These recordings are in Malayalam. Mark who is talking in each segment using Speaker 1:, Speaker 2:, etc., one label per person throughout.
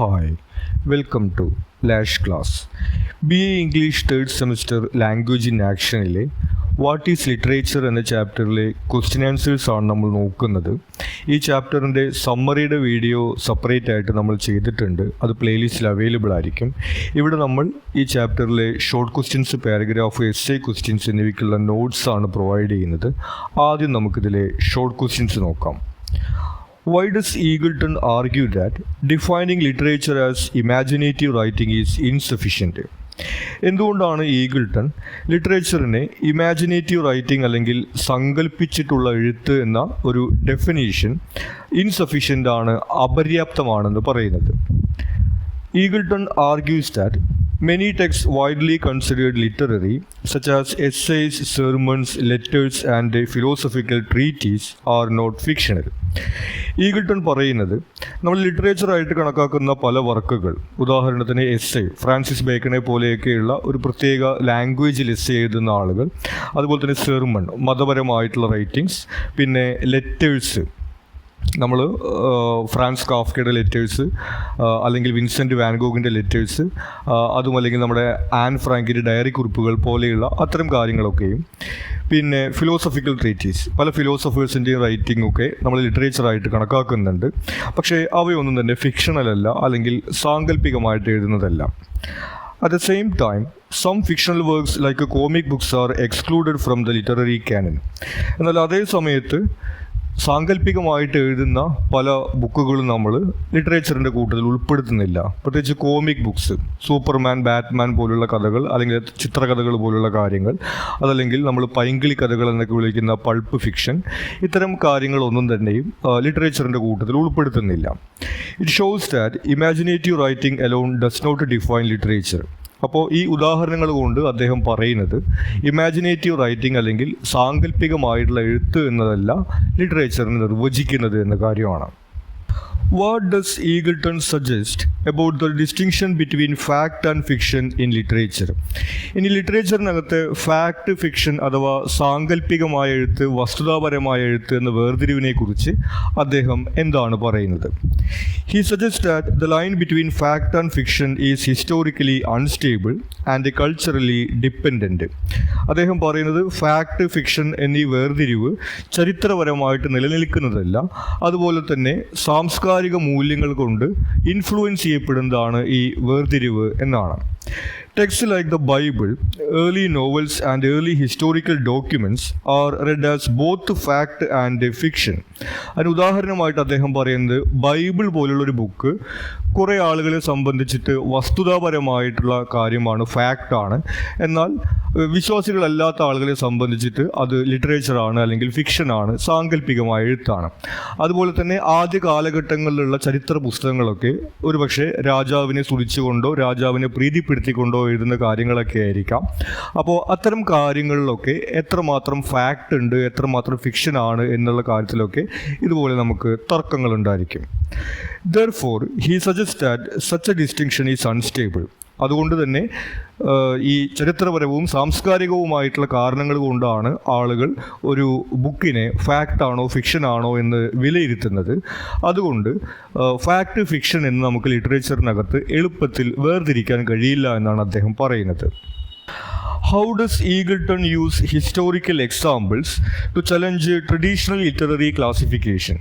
Speaker 1: Hi, welcome to Lash Class. BA English 3rd semester Language in Actionile what is literature എന്ന ചാപ്റ്ററിലെ ക്വസ്റ്റ്യൻ ആൻസേഴ്സ് ആണ് നമ്മൾ നോക്കുന്നത്. ഈ ചാപ്റ്ററിൻ്റെ സമ്മറിയുടെ വീഡിയോ സെപ്പറേറ്റ് ആയിട്ട് നമ്മൾ ചെയ്തിട്ടുണ്ട്. അത് പ്ലേലിസ്റ്റിൽ അവൈലബിൾ ആയിരിക്കും. ഇവിടെ നമ്മൾ ഈ ചാപ്റ്ററിലെ short questions, paragraph, essay questions എന്നിവയ്ക്കുള്ള നോട്ട്സ് ആണ് പ്രൊവൈഡ് ചെയ്യുന്നത്. ആദ്യം നമുക്കിതിലെ ഷോർട്ട് ക്വസ്റ്റ്യൻസ് നോക്കാം. Why does Eagleton argue that defining literature as imaginative writing is insufficient? എന്തുകൊണ്ടാണ് ഈഗിൾട്ടൺ ലിറ്ററേച്ചറിനെ ഇമാജിനേറ്റീവ് റൈറ്റിംഗ് അല്ലെങ്കിൽ സങ്കല്പിച്ചിട്ടുള്ള എഴുത്ത് എന്ന ഒരു ഡെഫിനേഷൻ ഇൻസഫിഷ്യൻ്റ് ആണ്, അപര്യാപ്തമാണെന്ന് പറയുന്നത്? Eagleton argues that many texts widely considered literary, such as essays, sermons, letters, and philosophical treatises, are not fictional. Eagleton പറയുന്നത് നമ്മൾ ലിറ്ററേച്ചറായിട്ട് കണക്കാക്കുന്ന പല വർക്കുകൾ, ഉദാഹരണത്തിന് എസ്സേ, ഫ്രാൻസിസ് ബേക്കനെ പോലെയൊക്കെയുള്ള ഒരു പ്രത്യേക ലാംഗ്വേജിൽ എസ്സേ എഴുതുന്ന ആളുകൾ, അതുപോലെ തന്നെ സെർമൺ, മതപരമായിട്ടുള്ള റൈറ്റിങ്സ്, പിന്നെ ലെറ്റേഴ്സ്, നമ്മൾ ഫ്രാൻസ് കാഫ്കയുടെ ലെറ്റേഴ്സ്, അല്ലെങ്കിൽ വിൻസെൻ്റ് വാൻഗോഗിൻ്റെ ലെറ്റേഴ്സ്, അതും അല്ലെങ്കിൽ നമ്മുടെ ആൻ ഫ്രാങ്കിൻ്റെ ഡയറി കുറിപ്പുകൾ പോലെയുള്ള അത്തരം കാര്യങ്ങളൊക്കെയും, പിന്നെ ഫിലോസഫിക്കൽ ട്രീറ്റീസ്, പല ഫിലോസഫേഴ്സിൻ്റെയും റൈറ്റിംഗ് ഒക്കെ നമ്മൾ ലിറ്ററേച്ചറായിട്ട് കണക്കാക്കുന്നുണ്ട്. പക്ഷേ അവയൊന്നും തന്നെ ഫിക്ഷണലല്ല, അല്ലെങ്കിൽ സാങ്കല്പികമായിട്ട് എഴുതുന്നതല്ല. At the same time, some fictional works like comic books are excluded from the literary canon. എന്നാൽ അതേ സമയത്ത് സാങ്കല്പികമായിട്ട് എഴുതുന്ന പല ബുക്കുകളും നമ്മൾ ലിറ്ററേച്ചറിൻ്റെ കൂട്ടത്തിൽ ഉൾപ്പെടുത്തുന്നില്ല. പ്രത്യേകിച്ച് കോമിക് ബുക്സ്, സൂപ്പർമാൻ, ബാറ്റ്മാൻ പോലുള്ള കഥകൾ, അല്ലെങ്കിൽ ചിത്രകഥകൾ പോലുള്ള കാര്യങ്ങൾ, അതല്ലെങ്കിൽ നമ്മൾ പൈങ്കിളി കഥകൾ എന്നൊക്കെ വിളിക്കുന്ന പൾപ്പ് ഫിക്ഷൻ, ഇത്തരം കാര്യങ്ങളൊന്നും തന്നെയും ലിറ്ററേച്ചറിൻ്റെ കൂട്ടത്തിൽ ഉൾപ്പെടുത്തുന്നില്ല. It shows that imaginative writing alone does not define literature. അപ്പോൾ ഈ ഉദാഹരണങ്ങൾ കൊണ്ട് അദ്ദേഹം പറയുന്നത് ഇമാജിനേറ്റീവ് റൈറ്റിംഗ് അല്ലെങ്കിൽ സാങ്കല്പികമായിട്ടുള്ള എഴുത്ത് എന്നതല്ല ലിറ്ററേച്ചറിനെ നിർവചിക്കുന്നത് എന്ന കാര്യമാണ്. What does Eagleton suggest about the distinction between fact and fiction in literature? ഇനി ലിറ്ററേച്ചറിനകത്ത് ഫാക്ട്, ഫിക്ഷൻ അഥവാ സാങ്കല്പികമായ എഴുത്ത്, വസ്തുതാപരമായ എഴുത്ത് എന്ന വേർതിരിവിനെ കുറിച്ച് അദ്ദേഹം എന്താണ് പറയുന്നത്? He suggests that the line between fact and fiction is historically unstable and culturally dependent. അദ്ദേഹം പറയുന്നത് ഫാക്ട്, ഫിക്ഷൻ എന്നീ വേർതിരിവ് ചരിത്രപരമായിട്ട് നിലനിൽക്കുന്നതല്ല, അതുപോലെ തന്നെ സാംസ്കാരിക മൂല്യങ്ങൾ കൊണ്ട് ഇൻഫ്ലുവൻസ് ചെയ്യപ്പെടുന്നതാണ് ഈ വേർതിരിവ് എന്നാണ്. Texts like the Bible, early novels and early historical documents are read as both fact and fiction. അതിന് ഉദാഹരണമായിട്ട് അദ്ദേഹം പറയുന്നത് ബൈബിൾ പോലുള്ളൊരു ബുക്ക് കുറേ ആളുകളെ സംബന്ധിച്ചിട്ട് വസ്തുതാപരമായിട്ടുള്ള കാര്യമാണ്, ഫാക്റ്റാണ്. എന്നാൽ വിശ്വാസികളല്ലാത്ത ആളുകളെ സംബന്ധിച്ചിട്ട് അത് ലിറ്ററേച്ചറാണ്, അല്ലെങ്കിൽ ഫിക്ഷനാണ്, സാങ്കല്പികമായ എഴുത്താണ്. അതുപോലെ തന്നെ ആദ്യ കാലഘട്ടങ്ങളിലുള്ള ചരിത്ര പുസ്തകങ്ങളൊക്കെ ഒരുപക്ഷെ രാജാവിനെ സ്തുതിച്ചുകൊണ്ടോ രാജാവിനെ പ്രീതിപ്പെടുത്തിക്കൊണ്ടോ എഴുതുന്ന കാര്യങ്ങളൊക്കെ ആയിരിക്കാം. അപ്പോൾ അത്തരം കാര്യങ്ങളിലൊക്കെ എത്രമാത്രം ഫാക്റ്റ് ഉണ്ട്, എത്രമാത്രം ഫിക്ഷനാണ് എന്നുള്ള കാര്യത്തിലൊക്കെ ഇതുപോലെ നമുക്ക് തർക്കങ്ങളുണ്ടായിരിക്കും. Therefore, he suggests that such a distinction is unstable. അതുകൊണ്ട് തന്നെ ഈ ചരിത്രപരവും സാംസ്കാരികവുമായിട്ടുള്ള കാരണങ്ങൾ കൊണ്ടാണ് ആളുകൾ ഒരു ബുക്കിനെ ഫാക്റ്റാണോ ഫിക്ഷനാണോ എന്ന് വിലയിരുത്തുന്നത്. അതുകൊണ്ട് ഫാക്റ്റ്, ഫിക്ഷൻ എന്ന് നമുക്ക് ലിറ്ററേച്ചറിനകത്ത് എളുപ്പത്തിൽ വേർതിരിക്കാൻ കഴിയില്ല എന്നാണ് അദ്ദേഹം പറയുന്നത്. How does Eagleton use historical examples to challenge traditional literary classification?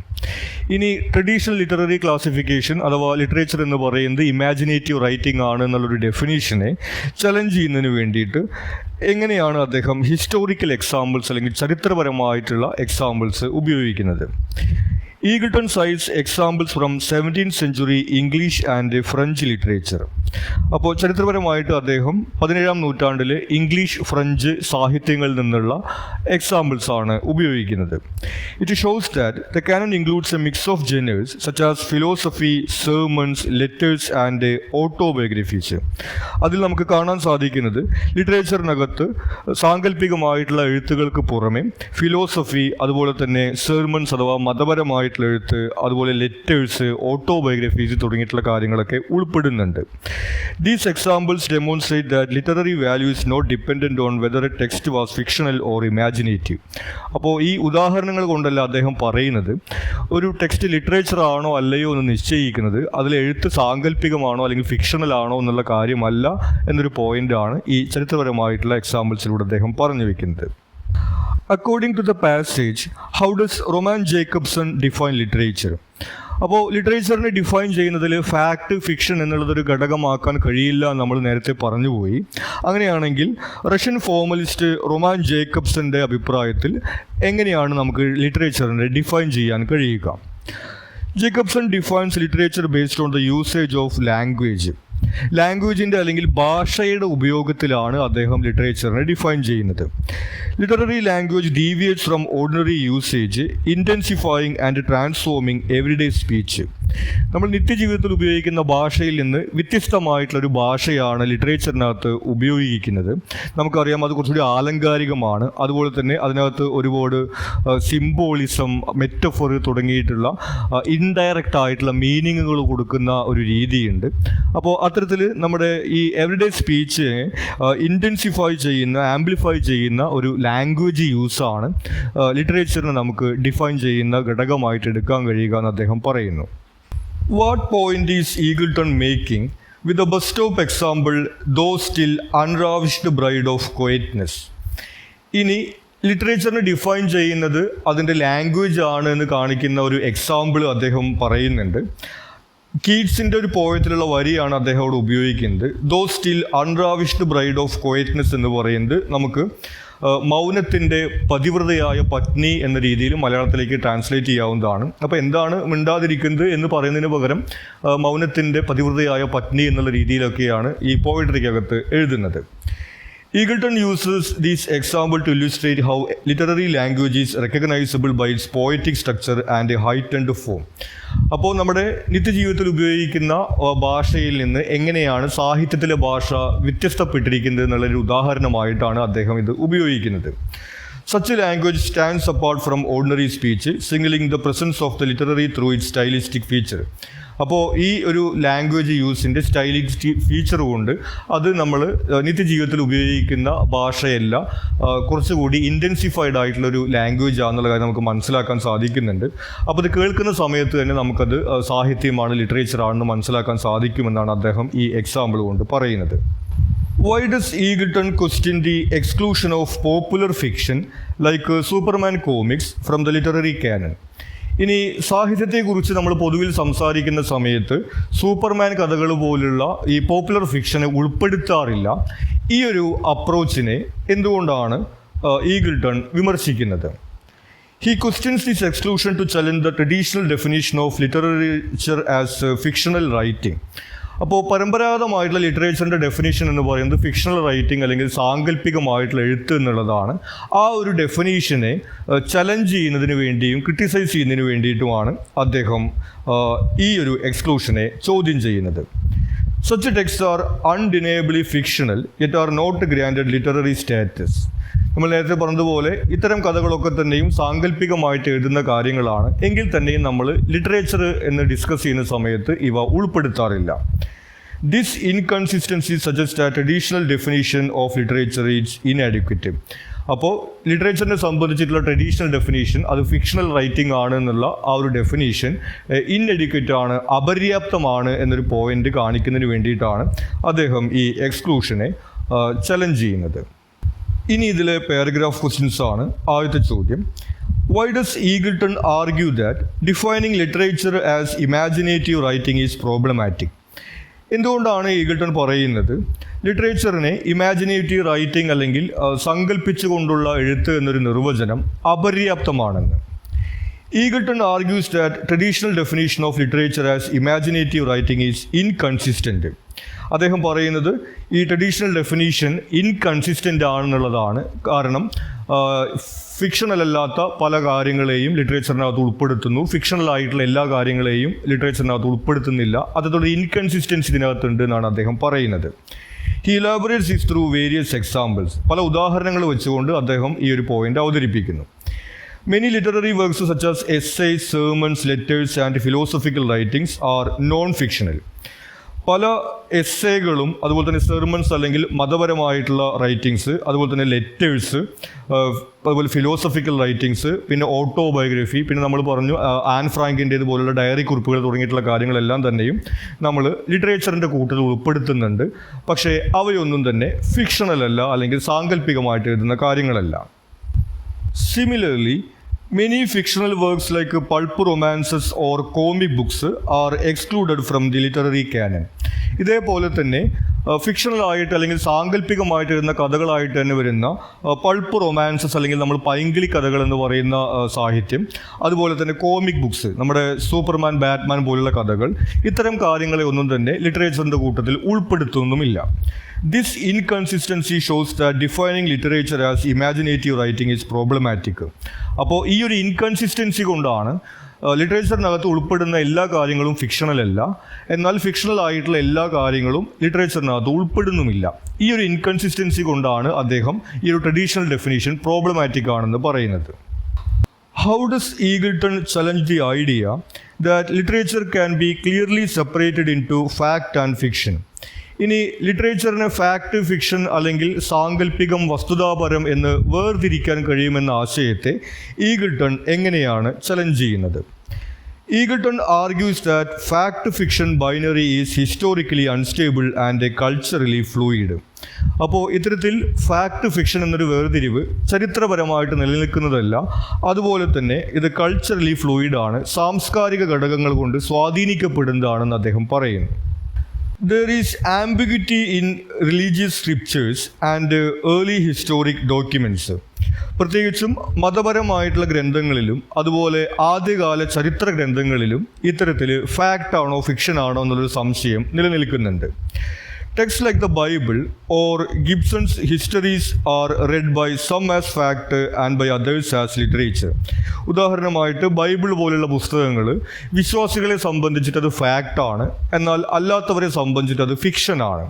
Speaker 1: ഇനി ട്രഡീഷണൽ ലിറ്റററി ക്ലാസിഫിക്കേഷൻ അഥവാ ലിറ്ററേച്ചർ എന്ന് പറയുന്നത് ഇമാജിനേറ്റീവ് റൈറ്റിംഗ് ആണ് എന്നുള്ളൊരു ഡെഫിനേഷനെ ചലഞ്ച് ചെയ്യുന്നതിന് വേണ്ടിയിട്ട് എങ്ങനെയാണ് അദ്ദേഹം ഹിസ്റ്റോറിക്കൽ എക്സാമ്പിൾസ് അല്ലെങ്കിൽ ചരിത്രപരമായിട്ടുള്ള എക്സാമ്പിൾസ് ഉപയോഗിക്കുന്നത്? Eagleton cites examples from 17th century English and French literature. അപ്പോൾ ചരിത്രപരമായിട്ട് അദ്ദേഹം 17ാം നൂറ്റാണ്ടിലെ ഇംഗ്ലീഷ്, ഫ്രഞ്ച് സാഹിത്യങ്ങളിൽ നിന്നുള്ള എക്സാമ്പിൾസ് ആണ് ഉപയോഗിക്കുന്നത്. It shows that the canon includes a mix of genres such as philosophy, sermons, letters and autobiographies. അതിൽ നമുക്ക് കാണാൻ സാധിക്കുന്നത് ലിറ്ററേച്ചറിനകത്ത് സാങ്കല്പികമായിട്ടുള്ള എഴുത്തുകൾക്ക് പുറമെ ഫിലോസഫി, അതുപോലെ തന്നെ സെർമൺസ് അഥവാ മതപരമായിട്ടുള്ള എഴുത്ത്, അതുപോലെ ലെറ്റേഴ്സ്, ഓട്ടോബയോഗ്രഫീസ് തുടങ്ങിയിട്ടുള്ള കാര്യങ്ങളൊക്കെ ഉൾപ്പെടുന്നുണ്ട്. These examples demonstrate that literary value is not dependent on whether a text was fictional or imaginative. അപ്പോൾ ഈ ഉദാഹരണങ്ങൾ കൊണ്ടല്ല അദ്ദേഹം പറയുന്നത് ഒരു ടെക്സ്റ്റ് ലിറ്ററേച്ചർ ആണോ അല്ലയോ എന്ന് നിശ്ചയിക്കുന്നത് അതിൽ എഴുത്ത് സാങ്കല്പികമാണോ അല്ലെങ്കിൽ ഫിക്ഷണൽ ആണോ എന്നുള്ള കാര്യമല്ല എന്നൊരു പോയിൻ്റാണ് ഈ ചരിത്രപരമായിട്ടുള്ള എക്സാമ്പിൾസിലൂടെ അദ്ദേഹം പറഞ്ഞു വയ്ക്കുന്നത്. According to the passage, how does Roman Jacobson define literature? അപ്പോൾ ലിറ്ററേച്ചറിനെ ഡിഫൈൻ ചെയ്യുന്നതിൽ ഫാക്ട് ഫിക്ഷൻ എന്നുള്ളതൊരു ഘടകമാക്കാൻ കഴിയില്ല നമ്മൾ നേരത്തെ പറഞ്ഞുപോയി. അങ്ങനെയാണെങ്കിൽ റഷ്യൻ ഫോർമലിസ്റ്റ് റൊമാൻ ജേക്കബ്സന്റെ അഭിപ്രായത്തിൽ എങ്ങനെയാണ് നമുക്ക് ലിറ്ററേച്ചറിനെ ഡിഫൈൻ ചെയ്യാൻ കഴിയുക? Jakobson defines literature based on the usage of language. ലാംഗ്വേജിൻ്റെ അല്ലെങ്കിൽ ഭാഷയുടെ ഉപയോഗത്തിലാണ് അദ്ദേഹം ലിറ്ററേച്ചറിനെ ഡിഫൈൻ ചെയ്യുന്നത്. Literary language deviates from ordinary usage, intensifying and transforming everyday speech. നമ്മൾ നിത്യജീവിതത്തിൽ ഉപയോഗിക്കുന്ന ഭാഷയിൽ നിന്ന് വ്യത്യസ്തമായിട്ടുള്ളൊരു ഭാഷയാണ് ലിറ്ററേച്ചറിനകത്ത് ഉപയോഗിക്കുന്നത്. നമുക്കറിയാം അത് കുറച്ചുകൂടി ആലങ്കാരികമാണ്. അതുപോലെ തന്നെ അതിനകത്ത് ഒരുപാട് സിംബോളിസം, മെറ്റഫോർ തുടങ്ങിയിട്ടുള്ള ഇൻഡയറക്റ്റ് ആയിട്ടുള്ള മീനിങ്ങുകൾ കൊടുക്കുന്ന ഒരു രീതിയുണ്ട്. അപ്പോൾ അത്തരത്തിൽ നമ്മുടെ ഈ എവറിഡേ സ്പീച്ചിനെ ഇൻറ്റൻസിഫൈ ചെയ്യുന്ന, ആംപ്ലിഫൈ ചെയ്യുന്ന ഒരു ലാംഗ്വേജ് യൂസാണ് ലിറ്ററേച്ചറിനെ നമുക്ക് ഡിഫൈൻ ചെയ്യുന്ന ഘടകമായിട്ട് എടുക്കാൻ കഴിയുക എന്ന് അദ്ദേഹം പറയുന്നു. What point is Eagleton making with the bus stop example, though still unravished bride of quietness? ഇനി ലിറ്ററേച്ചറിനെ ഡിഫൈൻ ചെയ്യുന്നത് അതിൻ്റെ ലാംഗ്വേജ് ആണ് എന്ന് കാണിക്കുന്ന ഒരു എക്സാമ്പിൾ അദ്ദേഹം പറയുന്നുണ്ട്. കീറ്റ്സിൻ്റെ ഒരു പോയത്തിലുള്ള വരിയാണ് അദ്ദേഹം അവിടെ ഉപയോഗിക്കുന്നത്. Thou still unravished bride of ക്വയറ്റ്നെസ് എന്ന് പറയുന്നത് നമുക്ക് മൗനത്തിൻ്റെ പതിവ്രതയായ പത്നി എന്ന രീതിയിൽ മലയാളത്തിലേക്ക് ട്രാൻസ്ലേറ്റ് ചെയ്യാവുന്നതാണ്. അപ്പോൾ എന്താണ് മിണ്ടാതിരിക്കുന്നത് എന്ന് പറയുന്നതിന് പകരം മൗനത്തിൻ്റെ പതിവ്രതയായ പത്നി എന്നുള്ള രീതിയിലൊക്കെയാണ് ഈ പോയട്രിക്കകത്ത് എഴുതുന്നത്. Eagleton uses this example to illustrate how literary language is recognizable by its poetic structure and a heightened form. അപ്പോൾ നമ്മുടെ നിത്യജീവിതത്തിൽ ഉപയോഗിക്കുന്ന ഭാഷയിൽ നിന്ന് എങ്ങനെയാണ് സാഹിത്യത്തിലെ ഭാഷ വ്യത്യസ്തപ്പെട്ടിരിക്കുന്നത് എന്നുള്ളൊരു ഉദാഹരണമായിട്ടാണ് അദ്ദേഹം ഇത് ഉപയോഗിക്കുന്നത്. Such a language stands apart from ordinary speech, signaling the presence of the literary through its stylistic feature. അപ്പോൾ ഈ ഒരു ലാംഗ്വേജ് യൂസിൻ്റെ സ്റ്റൈലിസ്റ്റിക് ഫീച്ചർ കൊണ്ട് അത് നമ്മൾ നിത്യജീവിതത്തിൽ ഉപയോഗിക്കുന്ന ഭാഷയല്ല, കുറച്ചുകൂടി ഇൻറ്റൻസിഫൈഡ് ആയിട്ടുള്ളൊരു ലാംഗ്വേജ് ആണെന്നുള്ള കാര്യം നമുക്ക് മനസ്സിലാക്കാൻ സാധിക്കുന്നുണ്ട്. അപ്പോൾ ഇത് കേൾക്കുന്ന സമയത്ത് തന്നെ നമുക്കത് സാഹിത്യമാണ്, ലിറ്ററേച്ചറാണെന്ന് മനസ്സിലാക്കാൻ സാധിക്കുമെന്നാണ് അദ്ദേഹം ഈ എക്സാമ്പിൾ കൊണ്ട് പറയുന്നത്. Why does Eagleton question the exclusion of popular fiction like Superman comics from the literary canon? ഇനി സാഹിത്യത്തെക്കുറിച്ച് നമ്മൾ പൊതുവിൽ സംസാരിക്കുന്ന സമയത്ത് സൂപ്പർമാൻ കഥകൾ പോലുള്ള ഈ പോപ്പുലർ ഫിക്ഷനെ ഉൾപ്പെടുത്താറില്ല. ഈ ഒരു അപ്രോച്ചിനെ എന്തുകൊണ്ടാണ് ഈഗിൾട്ടൺ വിമർശിക്കുന്നത്? He questions this exclusion to challenge the traditional definition of literature as fictional writing. അപ്പോൾ പരമ്പരാഗതമായിട്ടുള്ള ലിറ്ററേച്ചറിൻ്റെ ഡെഫിനേഷൻ എന്ന് പറയുന്നത് ഫിക്ഷണൽ റൈറ്റിംഗ് അല്ലെങ്കിൽ സാങ്കല്പികമായിട്ടുള്ള എഴുത്ത് എന്നുള്ളതാണ്. ആ ഒരു ഡെഫിനേഷനെ ചലഞ്ച് ചെയ്യുന്നതിന് വേണ്ടിയും ക്രിട്ടിസൈസ് ചെയ്യുന്നതിന് വേണ്ടിയിട്ടുമാണ് അദ്ദേഹം ഈ ഒരു എക്സ്ക്ലൂഷനെ ചോദ്യം ചെയ്യുന്നത്. Such texts are undeniably fictional, yet are not granted literary status. നമ്മൾ നേരത്തെ പറഞ്ഞതുപോലെ ഇത്തരം കഥകളൊക്കെ തന്നെയും സാങ്കല്പികമായിട്ട് എഴുതുന്ന കാര്യങ്ങളാണ്. എങ്കിൽ തന്നെയും നമ്മൾ ലിറ്ററേച്ചർ എന്ന് ഡിസ്കസ് ചെയ്യുന്ന സമയത്ത് ഇവ ഉൾപ്പെടുത്താറില്ല. This inconsistency suggests that traditional definition of literature is inadequate. അപ്പോൾ ലിറ്ററേച്ചറിനെ സംബന്ധിച്ചിട്ടുള്ള ട്രഡീഷണൽ ഡെഫിനേഷൻ അത് ഫിക്ഷണൽ റൈറ്റിംഗ് ആണ് എന്നുള്ള ആ ഒരു ഡെഫിനേഷൻ ഇൻഎഡിക്വറ്റ് ആണ്, അപര്യാപ്തമാണ് എന്നൊരു പോയിന്റ് കാണിക്കുന്നതിന് വേണ്ടിയിട്ടാണ് അദ്ദേഹം ഈ എക്സ്ക്ലൂഷനെ ചലഞ്ച് ചെയ്യുന്നത്. ഇനി ഇതിലെ പാരഗ്രാഫ് ക്വസ്റ്റ്യൻസ് ആണ്. ആദ്യത്തെ ചോദ്യം, why does Eagleton argue that defining literature as imaginative writing is problematic? എന്തുകൊണ്ടാണ് ഈഗിൾട്ടൺ പറയുന്നത് ലിറ്ററേച്ചറിനെ ഇമാജിനേറ്റീവ് റൈറ്റിംഗ് അല്ലെങ്കിൽ സങ്കല്പിച്ചുകൊണ്ടുള്ള എഴുത്ത് എന്നൊരു നിർവചനം അപര്യാപ്തമാണെന്ന്? Eagleton argues that traditional definition of literature as imaginative writing is inconsistent. അദ്ദേഹം പറയുന്നത് ഈ ട്രഡീഷണൽ ഡെഫിനീഷൻ ഇൻകൺസിസ്റ്റൻ്റ് ആണെന്നുള്ളതാണ്. കാരണം ഫിക്ഷണൽ അല്ലാത്ത പല കാര്യങ്ങളെയും ലിറ്ററേച്ചറിനകത്ത് ഉൾപ്പെടുത്തുന്നു, ഫിക്ഷണൽ ആയിട്ടുള്ള എല്ലാ കാര്യങ്ങളെയും ലിറ്ററേച്ചറിനകത്ത് ഉൾപ്പെടുത്തുന്നില്ല. അതോടെ ഇൻകൺസിസ്റ്റൻസി ഇതിനകത്തുണ്ട് എന്നാണ് അദ്ദേഹം പറയുന്നത്. He elaborates this through various examples. പല ഉദാഹരണങ്ങൾ വെച്ചുകൊണ്ട് അദ്ദേഹം ഈ ഒരു പോയിന്റ് അവതരിപ്പിക്കുന്നു. Many literary works such as essays, sermons, letters and philosophical writings are non-fictional. പല എസ്സേകളും അതുപോലെ തന്നെ സെർമൺസ് അല്ലെങ്കിൽ മതപരമായിട്ടുള്ള റൈറ്റിങ്സ്, അതുപോലെ തന്നെ ലെറ്റേഴ്സ്, അതുപോലെ ഫിലോസഫിക്കൽ റൈറ്റിങ്സ്, പിന്നെ ഓട്ടോബയോഗ്രഫി, പിന്നെ നമ്മൾ പറഞ്ഞു ആൻ ഫ്രാങ്കിൻ്റേത് പോലുള്ള ഡയറി കുറിപ്പുകൾ തുടങ്ങിയിട്ടുള്ള കാര്യങ്ങളെല്ലാം തന്നെയും നമ്മൾ ലിറ്ററേച്ചറിൻ്റെ കൂട്ടത്തിൽ ഉൾപ്പെടുത്തുന്നുണ്ട്. പക്ഷേ അവയൊന്നും തന്നെ ഫിക്ഷണൽ അല്ല, അല്ലെങ്കിൽ സാങ്കല്പികമായിട്ട് എഴുതുന്ന കാര്യങ്ങളല്ല. Similarly, many fictional works like pulp romances or comic books are excluded from the literary canon. ഇതേപോലെ തന്നെ ഫിക്ഷണൽ ആയിട്ട് അല്ലെങ്കിൽ സാങ്കല്പികമായിട്ട് വരുന്ന കഥകളായിട്ട് തന്നെ വരുന്ന പൾപ്പ് റൊമാൻസസ്, അല്ലെങ്കിൽ നമ്മൾ പൈങ്കിളി കഥകൾ എന്ന് പറയുന്ന സാഹിത്യം, അതുപോലെ തന്നെ കോമിക് ബുക്സ്, നമ്മുടെ സൂപ്പർമാൻ, ബാറ്റ്മാൻ പോലുള്ള കഥകൾ, ഇത്തരം കാര്യങ്ങളെ ഒന്നും തന്നെ ലിറ്ററേച്ചറിൻ്റെ കൂട്ടത്തിൽ ഉൾപ്പെടുത്തുന്നുമില്ല. This inconsistency shows that defining literature as imaginative writing is problematic. അപ്പോൾ ഈ ഒരു ഇൻകൺസിസ്റ്റൻസി കൊണ്ടാണ് ലിറ്ററേച്ചറിനകത്ത് ഉൾപ്പെടുന്ന എല്ലാ കാര്യങ്ങളും ഫിക്ഷണൽ അല്ല, എന്നാൽ ഫിക്ഷണൽ ആയിട്ടുള്ള എല്ലാ കാര്യങ്ങളും ലിറ്ററേച്ചറിനകത്ത് ഉൾപ്പെടുന്നുമില്ല. ഈ ഒരു ഇൻകൺസിസ്റ്റൻസി കൊണ്ടാണ് അദ്ദേഹം ഈ ഒരു ട്രഡീഷണൽ ഡെഫിനിഷൻ പ്രോബ്ലമാറ്റിക് ആണെന്ന് പറയുന്നത്. How does Eagleton challenge the idea that literature can be clearly separated into fact and fiction? ഇനി ലിറ്ററേച്ചറിന് ഫാക്ട്, ഫിക്ഷൻ അല്ലെങ്കിൽ സാങ്കല്പികം, വസ്തുതാപരം എന്ന് വേർതിരിക്കാൻ കഴിയുമെന്ന ആശയത്തെ ഈഗിൾട്ടൺ എങ്ങനെയാണ് ചലഞ്ച് ചെയ്യുന്നത്? Eagleton argues that fact fiction binary is historically unstable and culturally fluid. അപ്പോൾ ഇത്തരത്തിൽ ഫാക്ട് ഫിക്ഷൻ എന്നൊരു വേർതിരിവ് ചരിത്രപരമായിട്ട് നിലനിൽക്കുന്നതല്ല, അതുപോലെ തന്നെ ഇത് കൾച്ചറലി ഫ്ലൂയിഡാണ്, സാംസ്കാരിക ഘടകങ്ങൾ കൊണ്ട് സ്വാധീനിക്കപ്പെടുന്നതാണെന്ന് അദ്ദേഹം പറയുന്നു. There is ambiguity in religious scriptures and early historic documents. പ്രത്യേകിച്ചും മതപരമായിട്ടുള്ള ഗ്രന്ഥങ്ങളിലും അതുപോലെ ആദ്യകാല ചരിത്ര ഗ്രന്ഥങ്ങളിലും ഇത്തരത്തിൽ ഫാക്റ്റ് ആണോ ഫിക്ഷൻ ആണോ എന്നുള്ളൊരു സംശയം നിലനിൽക്കുന്നുണ്ട്. Texts like the Bible or Gibson's histories are read by some as fact and by others as literature. ഉദാഹരണമായിട്ട് ബൈബിൾ പോലുള്ള പുസ്തകങ്ങൾ വിശ്വാസികളെ സംബന്ധിച്ചിട്ട് അത് ഫാക്റ്റാണ്, എന്നാൽ അല്ലാത്തവരെ സംബന്ധിച്ചിട്ട് അത് ഫിക്ഷനാണ്.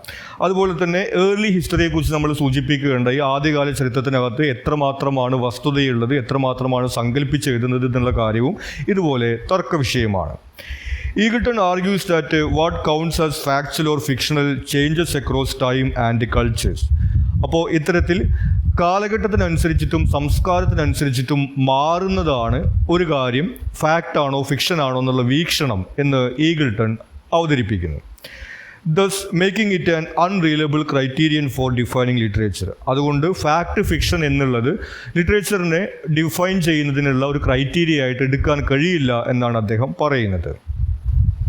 Speaker 1: അതുപോലെ തന്നെ ഏർലി ഹിസ്റ്ററിയെക്കുറിച്ച് നമ്മൾ സൂചിപ്പിക്കുകയുണ്ടായി. ആദ്യകാല ചരിത്രത്തിനകത്ത് എത്രമാത്രമാണ് വസ്തുതയുള്ളത്, എത്രമാത്രമാണ് സങ്കല്പിച്ചെഴുതുന്നത് എന്നുള്ള കാര്യവും ഇതുപോലെ തർക്ക വിഷയമാണ്. Eagleton argues that what counts as factual or fictional changes across time and cultures. അപ്പോൾ ഇത്തരത്തിൽ കാലഘട്ടത്തിനനുസരിച്ചിട്ടും സംസ്കാരത്തിനനുസരിച്ചിട്ടും മാറുന്നതാണ് ഒരു കാര്യം ഫാക്റ്റ് ആണോ ഫിക്ഷൻ ആണോ എന്നുള്ള വീക്ഷണം എന്ന് ഈഗിൾട്ടൺ അവതരിപ്പിക്കുന്നു. thus making it an unreliable criterion for defining literature. അതുകൊണ്ട് ഫാക്ട് ഫിക്ഷൻ എന്നുള്ളത് ലിറ്ററേച്ചറിനെ ഡിഫൈൻ ചെയ്യുന്നതിനുള്ള ഒരു ക്രൈറ്റീരിയ ആയിട്ട് എടുക്കാൻ കഴിയില്ല എന്നാണ് അദ്ദേഹം പറയുന്നത്.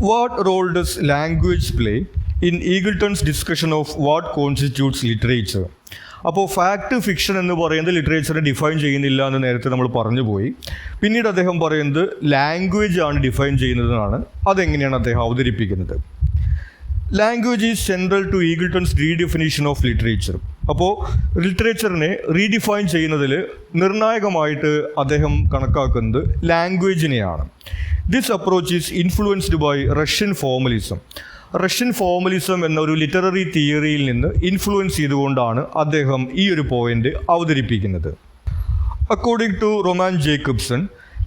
Speaker 1: What role does language play in Eagleton's discussion of what constitutes literature? അപ്പോൾ ഫാക്ട് ഫിക്ഷൻ എന്ന് പറയുന്നത് ലിറ്ററേച്ചറെ ഡിഫൈൻ ചെയ്യുന്നില്ല എന്ന് നേരത്തെ നമ്മൾ പറഞ്ഞു പോയി. പിന്നീട് അദ്ദേഹം പറയുന്നത് ലാംഗ്വേജ് ആണ് ഡിഫൈൻ ചെയ്യുന്നതെന്നാണ്. അതെങ്ങനെയാണ് അദ്ദേഹം അവതരിപ്പിക്കുന്നത്? Language is central to Eagleton's redefinition of literature. അപ്പോൾ ലിറ്ററേച്ചറിനെ റീഡിഫൈൻ ചെയ്യുന്നതിൽ നിർണായകമായിട്ട് അദ്ദേഹം കണക്കാക്കുന്നത് ലാംഗ്വേജിനെയാണ്. This approach is influenced by Russian formalism. Russian formalism എന്നൊരു ലിറ്റററി തിയറിയിൽ നിന്ന് ഇൻഫ്ലുവൻസ് ചെയ്തുകൊണ്ടാണ് അദ്ദേഹം ഈ ഒരു പോയിന്റ് അവതരിപ്പിക്കുന്നത്. According to Roman Jakobson,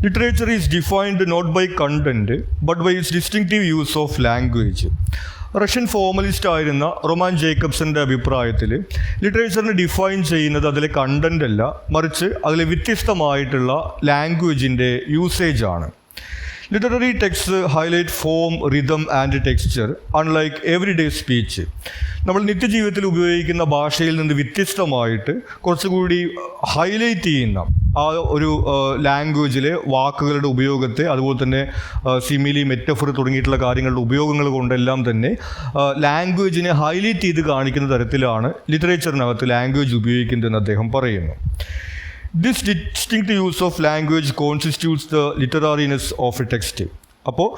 Speaker 1: literature is defined not by content but by its distinctive use of language. Russian formalist ആയിരുന്ന റൊമാൻ ജേക്കബ്സന്റെ അഭിപ്രായത്തിൽ ലിറ്ററേച്ചറിനെ ഡിഫൈൻ ചെയ്യുന്നത് അതിലെ കണ്ടന്റ് അല്ല, മറിച്ച് അതിലെ വ്യത്യസ്തമായിട്ടുള്ള ലാംഗ്വേജിൻ്റെ യൂസേജ് ആണ്. Literary texts highlight form, rhythm and texture, unlike everyday speech. നമ്മൾ നിത്യജീവിതത്തിൽ ഉപയോഗിക്കുന്ന ഭാഷയിൽ നിന്ന് വ്യത്യസ്തമായിട്ട് കുറച്ചുകൂടി ഹൈലൈറ്റ് ചെയ്യുന്ന ആ ഒരു ലാംഗ്വേജിലെ വാക്കുകളുടെ ഉപയോഗത്തെ, അതുപോലെ തന്നെ സിമിലി, മെറ്റഫർ തുടങ്ങിയിട്ടുള്ള കാര്യങ്ങളുടെ ഉപയോഗങ്ങൾ കൊണ്ടെല്ലാം തന്നെ ലാംഗ്വേജിനെ ഹൈലൈറ്റ് ചെയ്ത് കാണിക്കുന്ന തരത്തിലാണ് ലിറ്ററേച്ചറിനകത്ത് ലാംഗ്വേജ് ഉപയോഗിക്കുന്നതെന്ന് അദ്ദേഹം പറയുന്നു. This distinct use of language constitutes the literariness of a text. അപ്പോൾ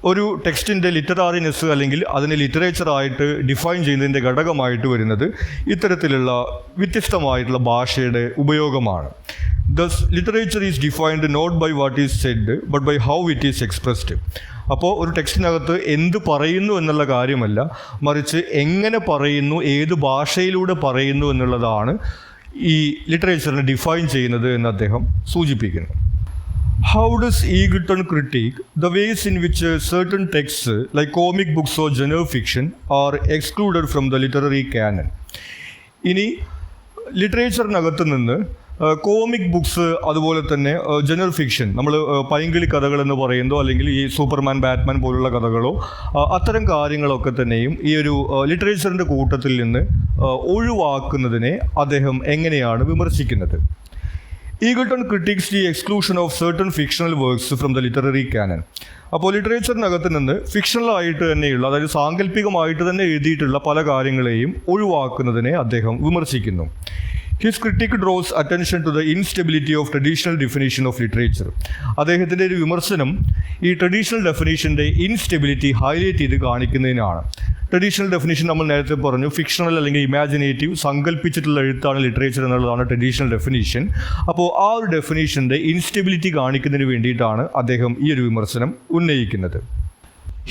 Speaker 1: ഒരു ടെക്സ്റ്റിൻ്റെ ലിറ്ററാറിനെസ് അല്ലെങ്കിൽ അതിനെ ലിറ്ററേച്ചറായിട്ട് ഡിഫൈൻ ചെയ്യുന്നതിൻ്റെ ഘടകമായിട്ട് വരുന്നത് ഇത്തരത്തിലുള്ള വ്യത്യസ്തമായിട്ടുള്ള ഭാഷയുടെ ഉപയോഗമാണ്. Thus, literature is defined not by what is said but by how it is expressed. അപ്പോൾ ഒരു ടെക്സ്റ്റിനകത്ത് എന്ത് പറയുന്നു എന്നുള്ള കാര്യമല്ല, മറിച്ച് എങ്ങനെ പറയുന്നു, ഏത് ഭാഷയിലൂടെ പറയുന്നു എന്നുള്ളതാണ് ഈ ലിറ്ററേച്ചറിനെ ഡിഫൈൻ ചെയ്യുന്നത് എന്ന് അദ്ദേഹം സൂചിപ്പിക്കുന്നു. How does Eagleton critique the ways in which certain texts like comic books or genre fiction are excluded from the literary canon? ഇനി ലിറ്ററേച്ചറിനകത്ത് നിന്ന് കോമിക് ബുക്സ് അതുപോലെ തന്നെ ജനറൽ ഫിക്ഷൻ, നമ്മൾ പൈങ്കിളി കഥകൾ എന്ന് പറയുന്നതോ അല്ലെങ്കിൽ ഈ സൂപ്പർമാൻ ബാറ്റ്മാൻ പോലുള്ള കഥകളോ അത്തരം കാര്യങ്ങളൊക്കെ തന്നെയും ഈ ഒരു ലിറ്ററേച്ചറിൻ്റെ കൂട്ടത്തിൽ നിന്ന് ഒഴിവാക്കുന്നതിനെ അദ്ദേഹം എങ്ങനെയാണ് വിമർശിക്കുന്നത്? Eagleton critiques the exclusion of certain fictional works from the literary canon. അപ്പോൾ ലിറ്ററേച്ചറിനകത്ത് നിന്ന് ഫിക്ഷണലായിട്ട് തന്നെയുള്ള, അതായത് സാങ്കല്പികമായിട്ട് തന്നെ എഴുതിയിട്ടുള്ള പല കാര്യങ്ങളെയും ഒഴിവാക്കുന്നതിനെ അദ്ദേഹം വിമർശിക്കുന്നു. His critique draws attention to the instability of traditional definition of literature. അദ്ദേഹത്തിൻ്റെ ഒരു വിമർശനം ഈ ട്രഡീഷണൽ ഡെഫിനേഷൻ്റെ ഇൻസ്റ്റെബിലിറ്റി ഹൈലൈറ്റ് ചെയ്ത് കാണിക്കുന്നതിനാണ്. ട്രഡീഷണൽ ഡെഫിനേഷൻ നമ്മൾ നേരത്തെ പറഞ്ഞു, ഫിക്ഷണൽ അല്ലെങ്കിൽ ഇമാജിനേറ്റീവ്, സങ്കല്പിച്ചിട്ടുള്ള എഴുത്താണ് ലിറ്ററേച്ചർ എന്നുള്ളതാണ് ട്രഡീഷണൽ ഡെഫിനേഷൻ. അപ്പോൾ ആ ഒരു ഡെഫിനേഷൻ്റെ ഇൻസ്റ്റെബിലിറ്റി കാണിക്കുന്നതിന് വേണ്ടിയിട്ടാണ് അദ്ദേഹം ഈ ഒരു വിമർശനം ഉന്നയിക്കുന്നത്.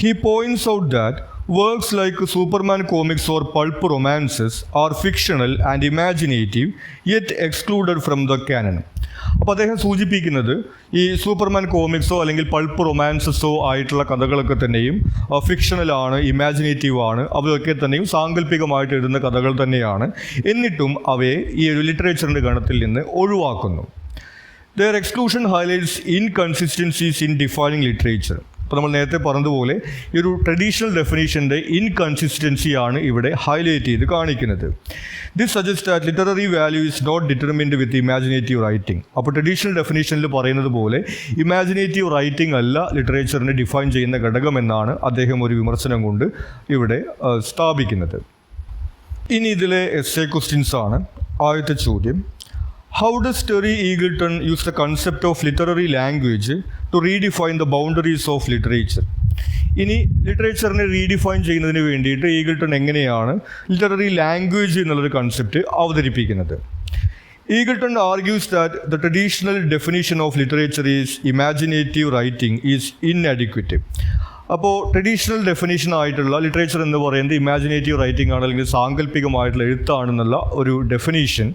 Speaker 1: He points out that works like Superman comics or pulp romances are fictional and imaginative, yet excluded from the canon. അപ്പോൾ അദ്ദേഹം സൂചിപ്പിക്കുന്നത് ഈ സൂപ്പർമാൻ കോമിക്സോ അല്ലെങ്കിൽ പൾപ്പ് റൊമാൻസസോ ആയിട്ടുള്ള കഥകളൊക്കെ തന്നെയും ഫിക്ഷണലാണ്, ഇമാജിനേറ്റീവ് ആണ്, അവയൊക്കെ തന്നെയും സാങ്കല്പികമായിട്ട് എഴുതുന്ന കഥകൾ തന്നെയാണ്. എന്നിട്ടും അവയെ ഈ ഒരു ലിറ്ററേച്ചറിൻ്റെ ഗണത്തിൽ നിന്ന് ഒഴിവാക്കുന്നു. Their exclusion highlights inconsistencies in defining literature. അപ്പോൾ നമ്മൾ നേരത്തെ പറഞ്ഞതുപോലെ ഈ ഒരു ട്രഡീഷണൽ ഡെഫിനേഷൻ്റെ ഇൻകൺസിസ്റ്റൻസിയാണ് ഇവിടെ ഹൈലൈറ്റ് ചെയ്ത് കാണിക്കുന്നത്. This suggest that literary value is not determined with imaginative writing. അപ്പോൾ ട്രഡീഷണൽ ഡെഫിനേഷനിൽ പറയുന്നത് പോലെ ഇമാജിനേറ്റീവ് റൈറ്റിംഗ് അല്ല ലിറ്ററേച്ചറിനെ ഡിഫൈൻ ചെയ്യുന്ന ഘടകമെന്നാണ് അദ്ദേഹം ഒരു വിമർശനം കൊണ്ട് ഇവിടെ സ്ഥാപിക്കുന്നത്. ഇനി ഇതിലെ എസ്സേ ക്വസ്റ്റ്യൻസ് ആണ്. ആദ്യത്തെ ചോദ്യം: How does Terry Eagleton use the concept of literary language to redefine the boundaries of literature? ഇനി ലിറ്ററേച്ചറിനെ റീഡിഫൈൻ ചെയ്യുന്നതിന് വേണ്ടിയിട്ട് ഈഗിൾട്ടൺ എങ്ങനെയാണ് ലിറ്റററി ലാംഗ്വേജ് എന്നുള്ളൊരു കൺസെപ്റ്റ് അവതരിപ്പിക്കുന്നത്? Eagleton argues that the traditional definition of literature is imaginative writing is inadequate. അപ്പോൾ ട്രഡീഷണൽ ഡെഫിനേഷൻ ആയിട്ടുള്ള ലിറ്ററേച്ചർ എന്ന് പറയുന്നത് ഇമാജിനേറ്റീവ് റൈറ്റിംഗ് ആണ്, അല്ലെങ്കിൽ സാങ്കല്പികമായിട്ടുള്ള എഴുത്താണെന്നുള്ള ഒരു ഡെഫിനേഷൻ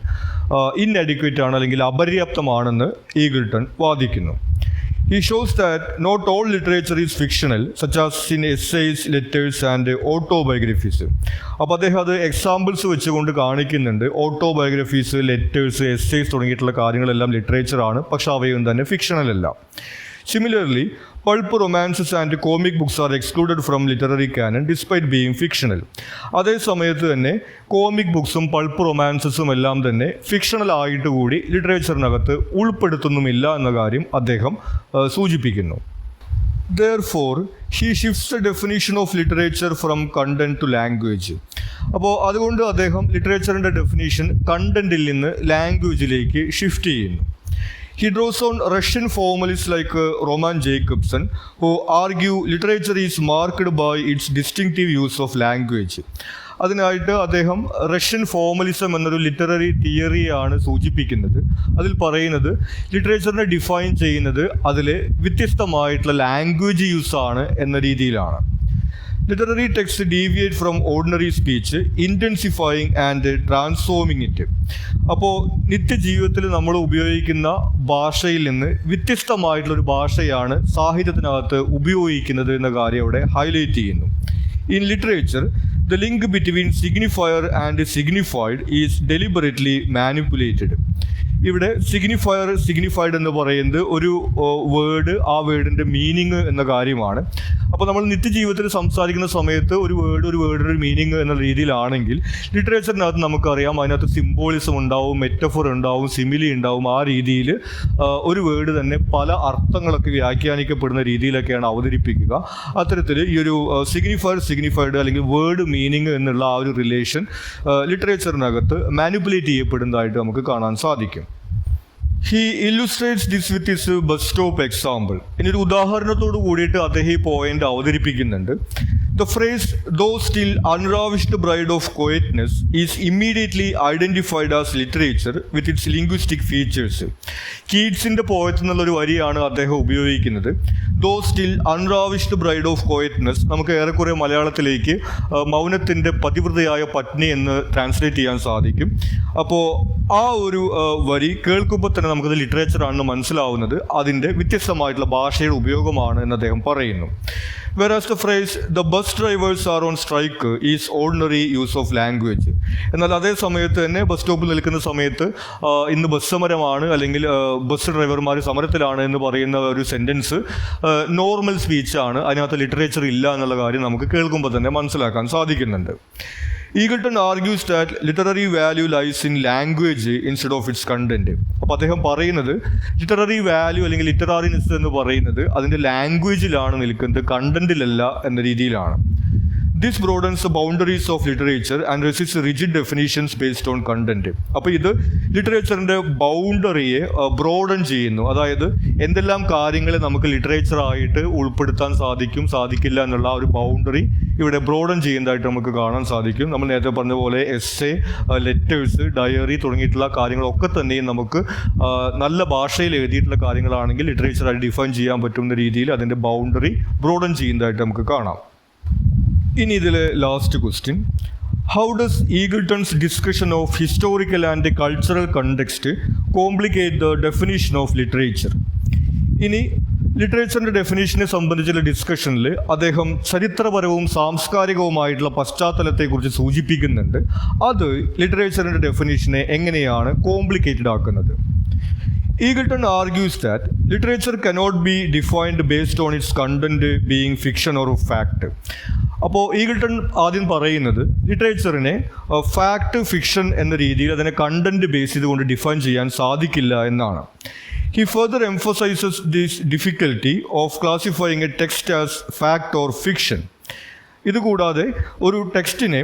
Speaker 1: ഇൻഅഡിക്വേറ്റ് ആണ്, അല്ലെങ്കിൽ അപര്യാപ്തമാണെന്ന് ഈഗിൾട്ടൺ വാദിക്കുന്നു. He shows that not all literature is fictional, such as in essays, letters and autobiographies. അപ്പോൾ അദ്ദേഹം അത് എക്സാമ്പിൾസ് വെച്ചുകൊണ്ട് കാണിക്കുന്നുണ്ട്. ഓട്ടോബയോഗ്രഫീസ്, ലെറ്റേഴ്സ്, എസ്സേസ് തുടങ്ങിയിട്ടുള്ള കാര്യങ്ങളെല്ലാം ലിറ്ററേച്ചറാണ്, പക്ഷെ അവയൊന്നും തന്നെ ഫിക്ഷണൽ അല്ല. Similarly, pulp romances and comic books are excluded from literary canon despite being fictional. അതേ സമയത്ത് തന്നെ കോമിക് ബുക്സും പൾപ്പ് റൊമാൻസസും എല്ലാം തന്നെ ഫിക്ഷണൽ ആയിട്ട് കൂടി ലിറ്ററേച്ചറിനകത്ത് ഉൾപ്പെടുത്തുന്നുമില്ല എന്ന കാര്യം അദ്ദേഹം സൂചിപ്പിക്കുന്നു. Therefore, he shifts the definition of literature from content to language. അപ്പോൾ അതുകൊണ്ട് അദ്ദേഹം ലിറ്ററേച്ചറിൻ്റെ ഡെഫിനേഷൻ കണ്ടന്റിൽ നിന്ന് ലാംഗ്വേജിലേക്ക് ഷിഫ്റ്റ് ചെയ്യുന്നു. He draws on Russian formalists like Roman Jakobson, who argue literature is marked by its distinctive use of language. അതിനായിട്ട് അദ്ദേഹം റഷ്യൻ ഫോർമലിസം എന്നൊരു ലിറ്റററി തിയറിയാണ് സൂചിപ്പിക്കുന്നത്. അതിൽ പറയുന്നത് ലിറ്ററേച്ചറിനെ ഡിഫൈൻ ചെയ്യുന്നത് അതിലെ വ്യത്യസ്തമായിട്ടുള്ള ലാംഗ്വേജ് യൂസാണ് എന്ന രീതിയിലാണ്. Literary texts deviate from ordinary speech, intensifying and transforming it. അപ്പോൾ നിത്യജീവിതത്തിൽ നമ്മൾ ഉപയോഗിക്കുന്ന ഭാഷയിൽ നിന്ന് വ്യത്യസ്തമായിട്ടുള്ളൊരു ഭാഷയാണ് സാഹിത്യത്തിനകത്ത് ഉപയോഗിക്കുന്നത് എന്ന കാര്യം അവിടെ ഹൈലൈറ്റ് ചെയ്യുന്നു. In literature, the link between signifier and signified is deliberately manipulated. ഇവിടെ സിഗ്നിഫൈഡ് എന്ന് പറയുന്നത് ഒരു വേർഡ്, ആ വേർഡിൻ്റെ മീനിങ് എന്ന കാര്യമാണ്. അപ്പോൾ നമ്മൾ നിത്യജീവിതത്തിൽ സംസാരിക്കുന്ന സമയത്ത് ഒരു വേർഡിൻ്റെ മീനിങ് എന്ന രീതിയിലാണെങ്കിൽ ലിറ്ററേച്ചറിനകത്ത് നമുക്കറിയാം അതിനകത്ത് സിംബോളിസം ഉണ്ടാവും, മെറ്റഫോർ ഉണ്ടാവും, സിമിലി ഉണ്ടാവും. ആ രീതിയിൽ ഒരു വേർഡ് തന്നെ പല അർത്ഥങ്ങളൊക്കെ വ്യാഖ്യാനിക്കപ്പെടുന്ന രീതിയിലൊക്കെയാണ് അവതരിപ്പിക്കുക. അത്തരത്തിൽ ഈ ഒരു സിഗ്നിഫൈഡ് അല്ലെങ്കിൽ വേർഡ് മീനിങ് എന്നുള്ള ആ ഒരു റിലേഷൻ ലിറ്ററേച്ചറിനകത്ത് മാനിപ്പുലേറ്റ് ചെയ്യപ്പെടുന്നതായിട്ട് നമുക്ക് കാണാൻ സാധിക്കും. He illustrates this with his bus stop example. ഇനി ഒരു ഉദാഹരണത്തോട് കൂടിയിട്ട് അദ്ദേഹം ഈ പോയിന്റ് അവതരിപ്പിക്കുന്നുണ്ട്. The phrase, though still unravished bride of quietness, is immediately identified as literature with its linguistic features. കീറ്റ്സിൻ്റെ പോയറ്റ് എന്നുള്ളൊരു വരിയാണ് അദ്ദേഹം ഉപയോഗിക്കുന്നത്. Thou still unravished bride of quietness നമുക്ക് ഏറെക്കുറെ മലയാളത്തിലേക്ക് മൗനത്തിൻ്റെ പതിവ്രതയായ പത്നി എന്ന് ട്രാൻസ്ലേറ്റ് ചെയ്യാൻ സാധിക്കും. അപ്പോൾ ആ ഒരു വരി കേൾക്കുമ്പോൾ തന്നെ നമുക്കത് ലിറ്ററേച്ചറാണെന്ന് മനസ്സിലാവുന്നത് അതിൻ്റെ വ്യത്യസ്തമായിട്ടുള്ള ഭാഷയുടെ ഉപയോഗമാണ് എന്ന് അദ്ദേഹം പറയുന്നു. Whereas the phrase the bus drivers are on strike is ordinary use of language. എന്നാൽ അതേ സമയത്ത് തന്നെ ബസ് സ്റ്റോപ്പിൽ നിൽക്കുന്ന സമയത്ത് ഇന്ന് ബസ് സമരമാണ് അല്ലെങ്കിൽ ബസ് ഡ്രൈവർമാർ സമരത്തിലാണ് എന്ന് പറയുന്ന ഒരു സെൻറ്റൻസ് നോർമൽ സ്പീച്ചാണ്. അതിനകത്ത് ലിറ്ററേച്ചർ ഇല്ല എന്നുള്ള കാര്യം നമുക്ക് കേൾക്കുമ്പോൾ തന്നെ മനസ്സിലാക്കാൻ സാധിക്കുന്നുണ്ട്. Eagleton argues that literary value lies in language instead of its content. അപ്പോൾ അദ്ദേഹം പറയുന്നത് ലിറ്റററി വാല്യൂ അല്ലെങ്കിൽ ലിറ്ററാറിനെസ് എന്ന് പറയുന്നത് അതിൻ്റെ ലാംഗ്വേജിലാണ് നിൽക്കുന്നത്, കണ്ടന്റിലല്ല എന്ന രീതിയിലാണ്. This broadens the boundaries of literature and resist rigid definitions based on content. അപ്പോൾ ഇത് ലിറ്ററേച്ചറിൻ്റെ ബൗണ്ടറിയെ ബ്രോഡൻ ചെയ്യുന്നു. അതായത് എന്തെല്ലാം കാര്യങ്ങൾ നമുക്ക് ലിറ്ററേച്ചറായിട്ട് ഉൾപ്പെടുത്താൻ സാധിക്കില്ല എന്നുള്ള ഒരു ബൗണ്ടറി ഇവിടെ ബ്രോഡൻ ചെയ്യുന്നതായിട്ട് നമുക്ക് കാണാൻ സാധിക്കും. നമ്മൾ നേരത്തെ പറഞ്ഞ പോലെ എസ്സേ, ലെറ്റേഴ്സ്, ഡയറി തുടങ്ങിയിട്ടുള്ള കാര്യങ്ങളൊക്കെ തന്നെയും നമുക്ക് നല്ല ഭാഷയിൽ എഴുതിയിട്ടുള്ള കാര്യങ്ങളാണെങ്കിൽ ലിറ്ററേച്ചറായിട്ട് ഡിഫൈൻ ചെയ്യാൻ പറ്റുന്ന രീതിയിൽ അതിൻ്റെ ബൗണ്ടറി ബ്രോഡൻ ചെയ്യുന്നതായിട്ട് നമുക്ക് കാണാം. ഇനി ഇതിലെ last question, how does Eagleton's discussion of historical and cultural context complicate the definition of literature? ഇനി ലിറ്ററേച്ചറിൻ്റെ ഡെഫിനേഷനെ സംബന്ധിച്ചുള്ള ഡിസ്കഷനിൽ അദ്ദേഹം ചരിത്രപരവും സാംസ്കാരികവുമായിട്ടുള്ള പശ്ചാത്തലത്തെക്കുറിച്ച് സൂചിപ്പിക്കുന്നുണ്ട്. അത് ലിറ്ററേച്ചറിൻ്റെ ഡെഫിനേഷനെ എങ്ങനെയാണ് കോംപ്ലിക്കേറ്റഡ് ആക്കുന്നത്? Eagleton argues that literature cannot be defined based on its content being fiction or fact. അപ്പോൾ ഈഗിൾട്ടൺ ആദ്യം പറയുന്നത് ലിറ്ററേച്ചറിനെ ഫാക്ട്, ഫിക്ഷൻ എന്ന രീതിയിൽ അതിനെ കണ്ടന്റ് ബേസ് ചെയ്തുകൊണ്ട് ഡിഫൈൻ ചെയ്യാൻ സാധിക്കില്ല എന്നാണ്. He further emphasizes this difficulty of classifying a text as fact or fiction. ഇതുകൂടാതെ ഒരു ടെക്സ്റ്റിനെ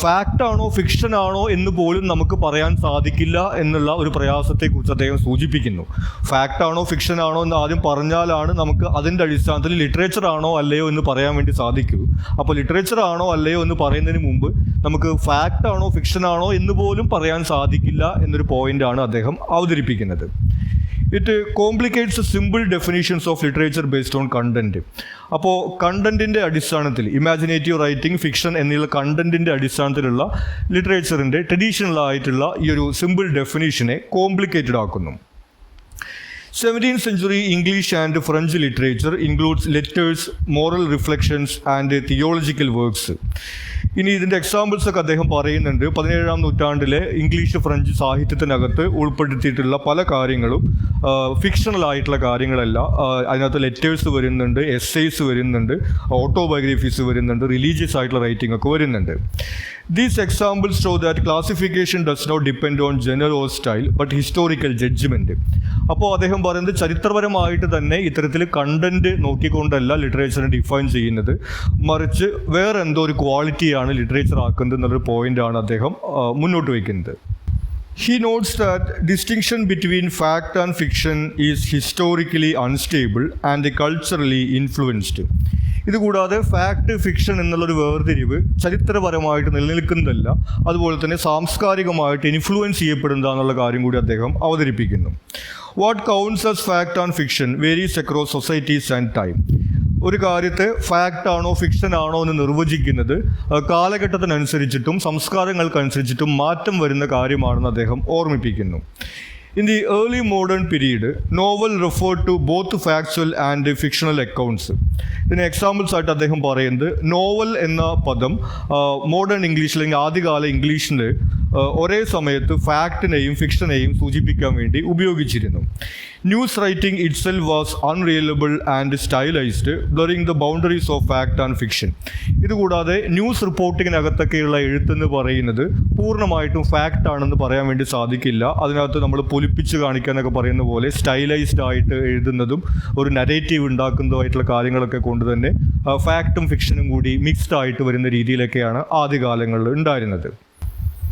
Speaker 1: ഫാക്റ്റാണോ ഫിക്ഷനാണോ എന്ന് പോലും നമുക്ക് പറയാൻ സാധിക്കില്ല എന്നുള്ള ഒരു പ്രയാസത്തെക്കുറിച്ച് അദ്ദേഹം സൂചിപ്പിക്കുന്നു. ഫാക്റ്റാണോ ഫിക്ഷനാണോ എന്ന് ആദ്യം പറഞ്ഞാലാണ് നമുക്ക് അതിൻ്റെ അടിസ്ഥാനത്തിൽ ലിറ്ററേച്ചർ ആണോ അല്ലയോ എന്ന് പറയാൻ വേണ്ടി സാധിക്കൂ. അപ്പോൾ ലിറ്ററേച്ചർ ആണോ അല്ലയോ എന്ന് പറയുന്നതിന് മുമ്പ് നമുക്ക് ഫാക്റ്റാണോ ഫിക്ഷനാണോ എന്ന് പോലും പറയാൻ സാധിക്കില്ല എന്നൊരു പോയിൻ്റാണ് അദ്ദേഹം അവതരിപ്പിക്കുന്നത്. It complicates simple definitions of literature based on content. അപ്പോൾ കണ്ടന്റിൻ്റെ അടിസ്ഥാനത്തിൽ ഇമാജിനേറ്റീവ് റൈറ്റിംഗ്, ഫിക്ഷൻ എന്നുള്ള കണ്ടന്റിൻ്റെ അടിസ്ഥാനത്തിലുള്ള ലിറ്ററേച്ചറിൻ്റെ ട്രഡീഷണൽ ആയിട്ടുള്ള ഈ ഒരു സിമ്പിൾ ഡെഫിനേഷനെ കോംപ്ലിക്കേറ്റഡ് ആക്കുന്നു. 17th century English and French literature includes letters, moral reflections and theological works. ഇനി ഇതിൻ്റെ എക്സാമ്പിൾസ് ഒക്കെ അദ്ദേഹം പറയുന്നുണ്ട്. 17ാം നൂറ്റാണ്ടിലെ ഇംഗ്ലീഷ് ഫ്രഞ്ച് സാഹിത്യത്തിനകത്ത് ഉൾപ്പെടുത്തിയിട്ടുള്ള പല കാര്യങ്ങളും ഫിക്ഷണൽ ആയിട്ടുള്ള കാര്യങ്ങളല്ല. അതിനകത്ത് ലെറ്റേഴ്സ് വരുന്നുണ്ട്, എസ്സേസ് വരുന്നുണ്ട്, ഓട്ടോബയോഗ്രഫീസ് വരുന്നുണ്ട്, റിലീജിയസ് ആയിട്ടുള്ള റൈറ്റിംഗ് ഒക്കെ വരുന്നുണ്ട്. These examples show that classification does not depend on genre or style but historical judgment. അപ്പോൾ അദ്ദേഹം പറയുന്നത് ചരിത്രപരമായിട്ട് തന്നെ ഇത്തരത്തിൽ കണ്ടന്റ് നോക്കിക്കൊണ്ടല്ല ലിറ്ററേച്ചറിനെ ഡിഫൈൻ ചെയ്യുന്നത്, മറിച്ച് വേറെ എന്തോ ഒരു ക്വാളിറ്റിയാണ് ലിറ്ററേച്ചർ ആക്കുന്നത് എന്നൊരു പോയിന്റാണ് അദ്ദേഹം മുന്നോട്ട് വയ്ക്കുന്നത്. He notes that distinction between fact and fiction is historically unstable and culturally influenced. ഇതുകൂടാതെ ഫാക്ട്, ഫിക്ഷൻ എന്നുള്ളൊരു വേർതിരിവ് ചരിത്രപരമായിട്ട് നിലനിൽക്കുന്നതല്ല, അതുപോലെ തന്നെ സാംസ്കാരികമായിട്ട് ഇൻഫ്ലുവൻസ് ചെയ്യപ്പെടുന്ന എന്നുള്ള കാര്യം കൂടി അദ്ദേഹം അവതരിപ്പിക്കുന്നു. What counts as fact and fiction varies across societies and time. ഒരു കാര്യത്തെ ഫാക്റ്റ് ആണോ ഫിക്ഷൻ ആണോ എന്ന് നിർവചിക്കുന്നത് കാലഘട്ടത്തിനനുസരിച്ചിട്ടും സംസ്കാരങ്ങൾക്കനുസരിച്ചിട്ടും മാറ്റം വരുന്ന കാര്യമാണെന്ന് അദ്ദേഹം ഓർമ്മിപ്പിക്കുന്നു. In the early modern period, novel referred to both factual and fictional accounts. ഇതിന് എക്സാമ്പിൾസ് ആയിട്ട് അദ്ദേഹം പറയുന്നത് നോവൽ എന്ന പദം മോഡേൺ ഇംഗ്ലീഷിൽ അല്ലെങ്കിൽ ആദ്യകാല ഇംഗ്ലീഷിൽ ഒരേ സമയത്ത് ഫാക്റ്റിനെയും ഫിക്ഷനെയും സൂചിപ്പിക്കാൻ വേണ്ടി ഉപയോഗിച്ചിരുന്നു. News writing itself was unreliable and stylised, blurring the boundaries of fact and fiction. ഇതുകൂടാതെ ന്യൂസ് റിപ്പോർട്ടിങ്ങിനകത്തൊക്കെയുള്ള എഴുത്തെന്ന് പറയുന്നത് പൂർണ്ണമായിട്ടും ഫാക്റ്റ് ആണെന്ന് പറയാൻ വേണ്ടി സാധിക്കില്ല. അതിനകത്ത് നമ്മൾ പൊലിപ്പിച്ച് കാണിക്കാനൊക്കെ പറയുന്ന പോലെ സ്റ്റൈലൈസ്ഡ് ആയിട്ട് എഴുതുന്നതും ഒരു നരേറ്റീവ് ഉണ്ടാക്കുന്നതുമായിട്ടുള്ള കാര്യങ്ങളൊക്കെ കൊണ്ട് തന്നെ ഫാക്റ്റും ഫിക്ഷനും കൂടി മിക്സ്ഡ് ആയിട്ട് വരുന്ന രീതിയിലൊക്കെയാണ് ആദ്യകാലങ്ങളിൽ ഉണ്ടായിരുന്നത്.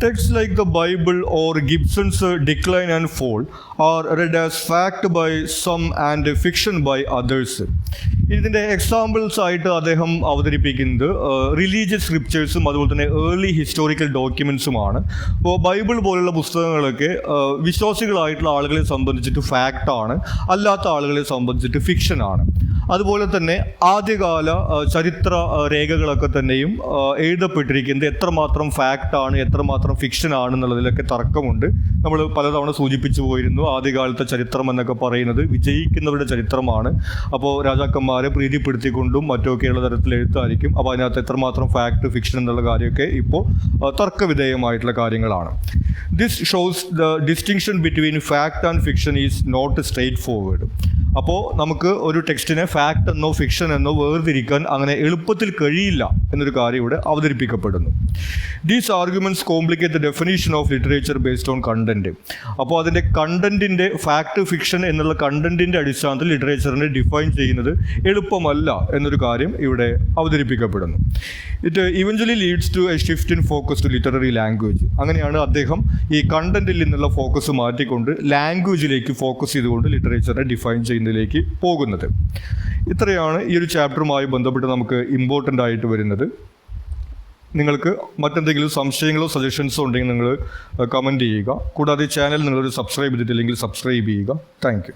Speaker 1: Texts like the Bible or Gibson's Decline and Fall are read as fact by some and fiction by others. ഇതിൻ്റെ എക്സാമ്പിൾസ് ആയിട്ട് അദ്ദേഹം അവതരിപ്പിക്കുന്നത് റിലീജിയസ് സ്ക്രിപ്റ്റേഴ്സും അതുപോലെ തന്നെ ഏർലി ഹിസ്റ്റോറിക്കൽ ഡോക്യുമെൻസുമാണ്. അപ്പോൾ ബൈബിൾ പോലുള്ള പുസ്തകങ്ങളൊക്കെ വിശ്വാസികളായിട്ടുള്ള ആളുകളെ സംബന്ധിച്ചിട്ട് ഫാക്റ്റാണ്, അല്ലാത്ത ആളുകളെ സംബന്ധിച്ചിട്ട് ഫിക്ഷനാണ്. അതുപോലെ തന്നെ ആദ്യകാല ചരിത്ര രേഖകളൊക്കെ തന്നെയും എഴുതപ്പെട്ടിരിക്കുന്നത് എത്രമാത്രം ഫാക്റ്റാണ് എത്രമാത്രം ഫിക്ഷൻ ആണെന്നുള്ളതിലൊക്കെ തർക്കമുണ്ട്. നമ്മൾ പലതവണ സൂചിപ്പിച്ചു പോയിരുന്നു, ആദ്യകാലത്തെ ചരിത്രം എന്നൊക്കെ പറയുന്നത് വിജയിക്കുന്നവരുടെ ചരിത്രമാണ്. അപ്പോൾ രാജാക്കന്മാരെ പ്രീതിപ്പെടുത്തിക്കൊണ്ടും മറ്റൊക്കെയുള്ള തരത്തിൽ എഴുത്തായിരിക്കും. അപ്പോൾ അതിനകത്ത് എത്രമാത്രം ഫാക്ട് ഫിക്ഷൻ എന്നുള്ള കാര്യമൊക്കെ ഇപ്പോൾ തർക്കവിധേയമായിട്ടുള്ള കാര്യങ്ങളാണ്. This shows the distinction between fact and fiction is not straightforward. അപ്പോൾ നമുക്ക് ഒരു ടെക്സ്റ്റിനെ ഫാക്ട് എന്നോ ഫിക്ഷൻ എന്നോ വേർതിരിക്കാൻ അങ്ങനെ എളുപ്പത്തിൽ കഴിയില്ല എന്നൊരു കാര്യം ഇവിടെ അവതരിപ്പിക്കപ്പെടുന്നു. These arguments complicate the definition of literature based on content. അപ്പോൾ അതിൻ്റെ കണ്ടന്റിൻ്റെ ഫാക്ട് ഫിക്ഷൻ എന്നുള്ള കണ്ടന്റിൻ്റെ അടിസ്ഥാനത്തിൽ ലിറ്ററേച്ചറിനെ ഡിഫൈൻ ചെയ്യുന്നത് എളുപ്പമല്ല എന്നൊരു കാര്യം ഇവിടെ അവതരിപ്പിക്കപ്പെടുന്നു. It eventually leads to a shift in focus to literary language. അങ്ങനെയാണ് അദ്ദേഹം ഈ കണ്ടന്റിൽ നിന്നുള്ള ഫോക്കസ് മാറ്റിക്കൊണ്ട് ലാംഗ്വേജിലേക്ക് ഫോക്കസ് ചെയ്തുകൊണ്ട് ലിറ്ററേച്ചറിനെ ഡിഫൈൻ ചെയ്യുന്നതിലേക്ക് പോകുന്നത്. ഇത്രയാണ് ഈ ഒരു ചാപ്റ്ററുമായി ബന്ധപ്പെട്ട് നമുക്ക് ഇമ്പോർട്ടൻ്റ് ആയിട്ട് വരുന്നത്. നിങ്ങൾക്ക് മറ്റെന്തെങ്കിലും സംശയങ്ങളോ സജഷൻസോ ഉണ്ടെങ്കിൽ നിങ്ങൾ കമൻറ്റ് ചെയ്യുക. കൂടാതെ ചാനൽ നിങ്ങളൊരു സബ്സ്ക്രൈബ് ചെയ്തിട്ടില്ലെങ്കിൽ സബ്സ്ക്രൈബ് ചെയ്യുക. Thank you.